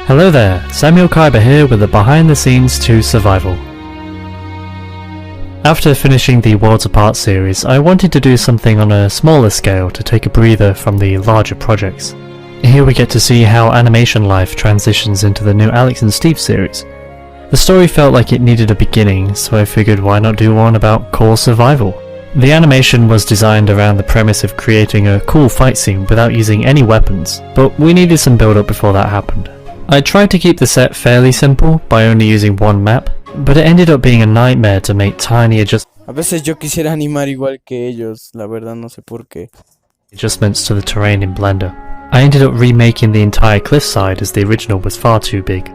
Hello there, Samuel Kaiba here with the behind the scenes to Survival. After finishing the Worlds Apart series, I wanted to do something on a smaller scale to take a breather from the larger projects. Here we get to see how animation life transitions into the new Alex and Steve series. The story felt like it needed a beginning, so I figured why not do one about core survival. The animation was designed around the premise of creating a cool fight scene without using any weapons, but we needed some build up before that happened. I tried to keep the set fairly simple by only using one map, but it ended up being a nightmare to make tiny A veces yo quisiera animar igual que ellos, la verdad no sé por qué. adjustments to the terrain in Blender. I ended up remaking the entire cliffside as the original was far too big.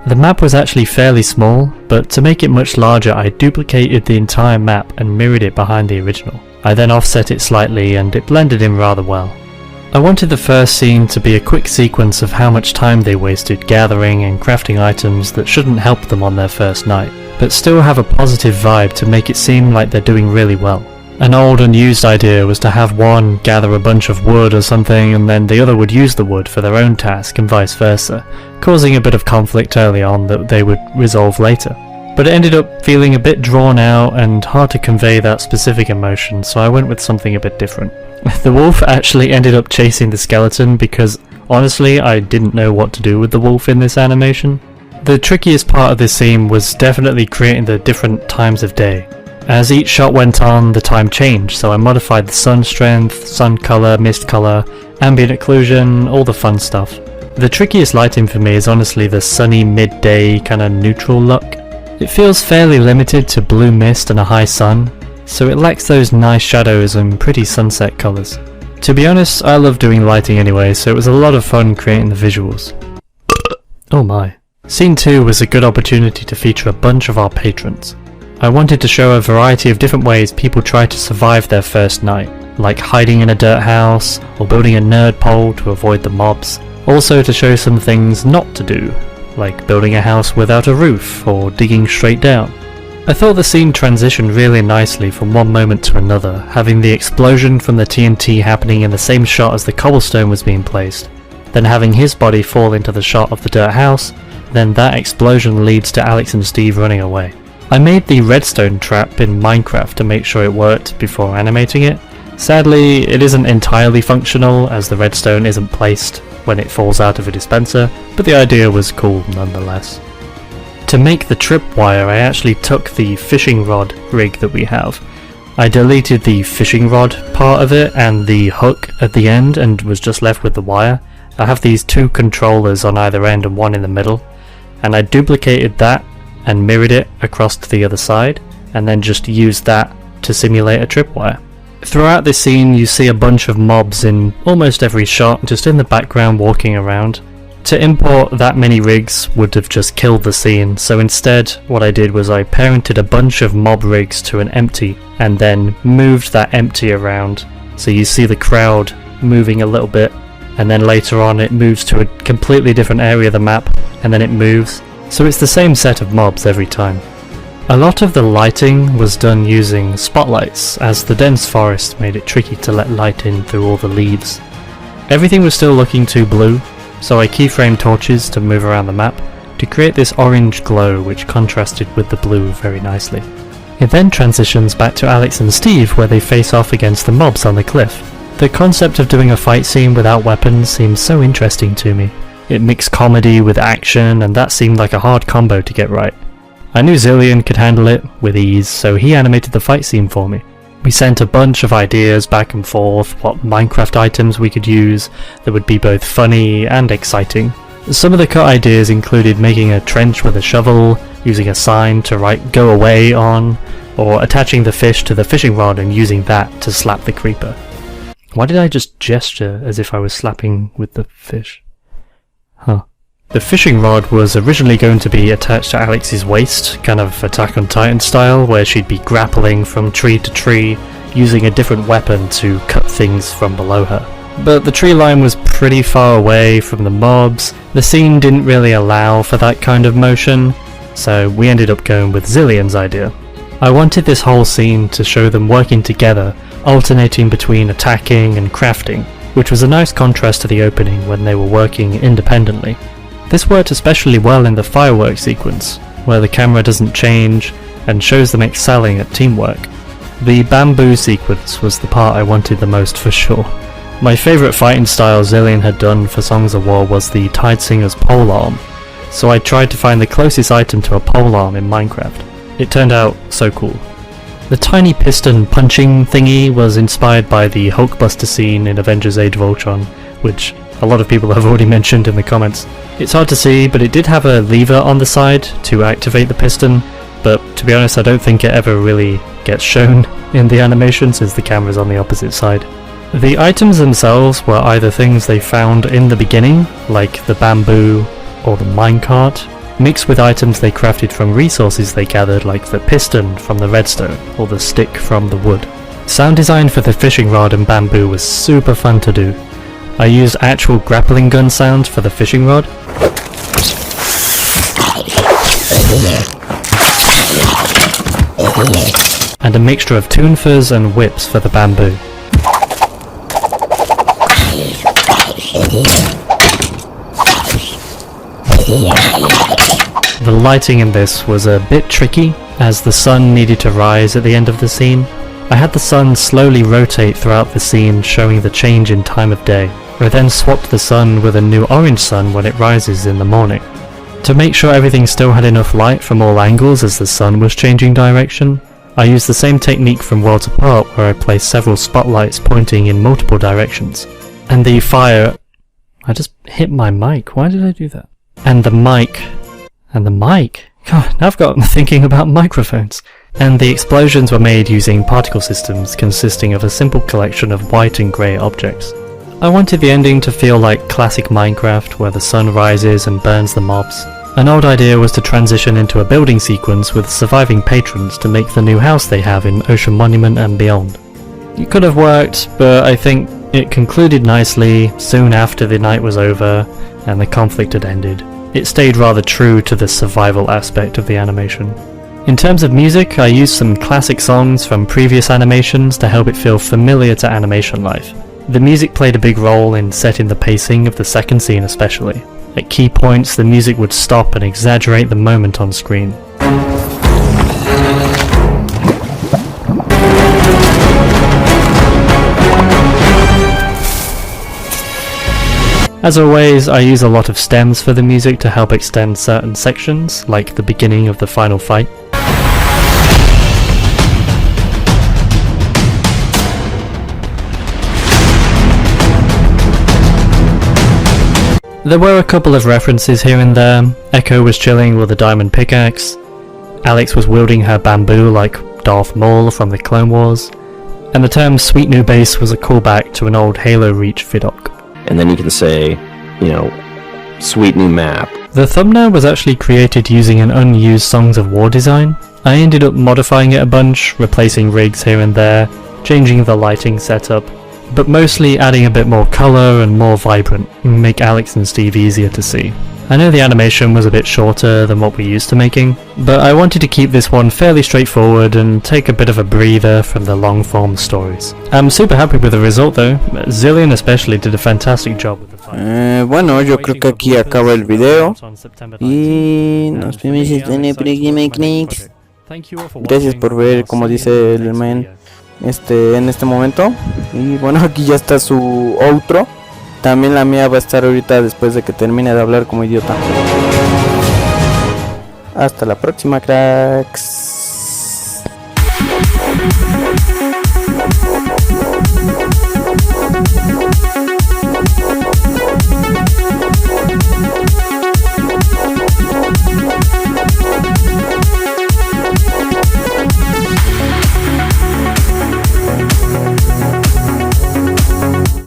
The map was actually fairly small, but to make it much larger I duplicated the entire map and mirrored it behind the original. I then offset it slightly and it blended in rather well. I wanted the first scene to be a quick sequence of how much time they wasted gathering and crafting items that shouldn't help them on their first night, but still have a positive vibe to make it seem like they're doing really well. An old unused idea was to have one gather a bunch of wood or something and then the other would use the wood for their own task and vice versa, causing a bit of conflict early on that they would resolve later. But it ended up feeling a bit drawn out and hard to convey that specific emotion, so I went with something a bit different. The wolf actually ended up chasing the skeleton because honestly I didn't know what to do with the wolf in this animation. The trickiest part of this scene was definitely creating the different times of day. As each shot went on, the time changed, so I modified the sun strength, sun color, mist color, ambient occlusion, all the fun stuff. The trickiest lighting for me is honestly the sunny midday kinda neutral look. It feels fairly limited to blue mist and a high sun, so it lacks those nice shadows and pretty sunset colours. To be honest, I love doing lighting anyway, so it was a lot of fun creating the visuals. Oh my. Scene 2 was a good opportunity to feature a bunch of our patrons. I wanted to show a variety of different ways people try to survive their first night, like hiding in a dirt house, or building a nerd pole to avoid the mobs. Also to show some things not to do, like building a house without a roof, or digging straight down. I thought the scene transitioned really nicely from one moment to another, having the explosion from the TNT happening in the same shot as the cobblestone was being placed, then having his body fall into the shot of the dirt house, then that explosion leads to Alex and Steve running away. I made the redstone trap in Minecraft to make sure it worked before animating it. Sadly, it isn't entirely functional as the redstone isn't placed when it falls out of a dispenser, but the idea was cool nonetheless. To make the tripwire, I actually took the fishing rod rig that we have. I deleted the fishing rod part of it and the hook at the end and was just left with the wire. I have these two controllers on either end and one in the middle, and I duplicated that and mirrored it across to the other side, and then just used that to simulate a tripwire. Throughout this scene you see a bunch of mobs in almost every shot, just in the background walking around. To import that many rigs would have just killed the scene, so instead what I did was I parented a bunch of mob rigs to an empty and then moved that empty around, so you see the crowd moving a little bit and then later on it moves to a completely different area of the map and then it moves, so it's the same set of mobs every time. A lot of the lighting was done using spotlights, as the dense forest made it tricky to let light in through all the leaves. Everything was still looking too blue, so I keyframed torches to move around the map to create this orange glow which contrasted with the blue very nicely. It then transitions back to Alex and Steve where they face off against the mobs on the cliff. The concept of doing a fight scene without weapons seems so interesting to me. It mixed comedy with action and that seemed like a hard combo to get right. I knew Zillion could handle it with ease, so he animated the fight scene for me. We sent a bunch of ideas back and forth, what Minecraft items we could use that would be both funny and exciting. Some of the cut ideas included making a trench with a shovel, using a sign to write "go away" on, or attaching the fish to the fishing rod and using that to slap the creeper. Why did I just gesture as if I was slapping with the fish? Huh. The fishing rod was originally going to be attached to Alex's waist, kind of Attack on Titan style, where she'd be grappling from tree to tree, using a different weapon to cut things from below her. But the tree line was pretty far away from the mobs, the scene didn't really allow for that kind of motion, so we ended up going with Zillion's idea. I wanted this whole scene to show them working together, alternating between attacking and crafting, which was a nice contrast to the opening when they were working independently. This worked especially well in the fireworks sequence, where the camera doesn't change and shows them excelling at teamwork. The bamboo sequence was the part I wanted the most for sure. My favourite fighting style Zillion had done for Songs of War was the Tidesinger's polearm, so I tried to find the closest item to a polearm in Minecraft. It turned out so cool. The tiny piston punching thingy was inspired by the Hulkbuster scene in Avengers Age of Ultron, which a lot of people have already mentioned in the comments. It's hard to see, but it did have a lever on the side to activate the piston, but to be honest I don't think it ever really gets shown in the animation since the camera's on the opposite side. The items themselves were either things they found in the beginning, like the bamboo or the minecart, mixed with items they crafted from resources they gathered, like the piston from the redstone or the stick from the wood. Sound design for the fishing rod and bamboo was super fun to do. I used actual grappling gun sounds for the fishing rod, and a mixture of toon fuzz and whips for the bamboo. The lighting in this was a bit tricky, as the sun needed to rise at the end of the scene. I had the sun slowly rotate throughout the scene, showing the change in time of day. I then swapped the sun with a new orange sun when it rises in the morning. To make sure everything still had enough light from all angles as the sun was changing direction, I used the same technique from Worlds Apart where I placed several spotlights pointing in multiple directions. And the fire... I just hit my mic, why did I do that? And the mic... God, now I've got thinking about microphones. And the explosions were made using particle systems consisting of a simple collection of white and grey objects. I wanted the ending to feel like classic Minecraft where the sun rises and burns the mobs. An old idea was to transition into a building sequence with surviving patrons to make the new house they have in Ocean Monument and beyond. It could have worked, but I think it concluded nicely soon after the night was over and the conflict had ended. It stayed rather true to the survival aspect of the animation. In terms of music, I used some classic songs from previous animations to help it feel familiar to animation life. The music played a big role in setting the pacing of the second scene especially. At key points, the music would stop and exaggerate the moment on screen. As always, I use a lot of stems for the music to help extend certain sections, like the beginning of the final fight. There were a couple of references here and there. Echo was chilling with a diamond pickaxe, Alex was wielding her bamboo like Darth Maul from the Clone Wars, and the term Sweet New Base was a callback to an old Halo Reach vidoc. And then you can say, sweet new map. The thumbnail was actually created using an unused Songs of War design. I ended up modifying it a bunch, replacing rigs here and there, changing the lighting setup, but mostly adding a bit more colour and more vibrant, make Alex and Steve easier to see. I know the animation was a bit shorter than what we're used to making, but I wanted to keep this one fairly straightforward and take a bit of a breather from the long form stories. I'm super happy with the result though. Zillion especially did a fantastic job with the fight. Bueno, yo creo que aquí acaba el video y nos vemos en el próximo clip. Gracias por ver, como dice el man, en este momento. Y bueno, aquí ya está su outro. También la mía va a estar ahorita después de que termine de hablar como idiota. Hasta la próxima, cracks.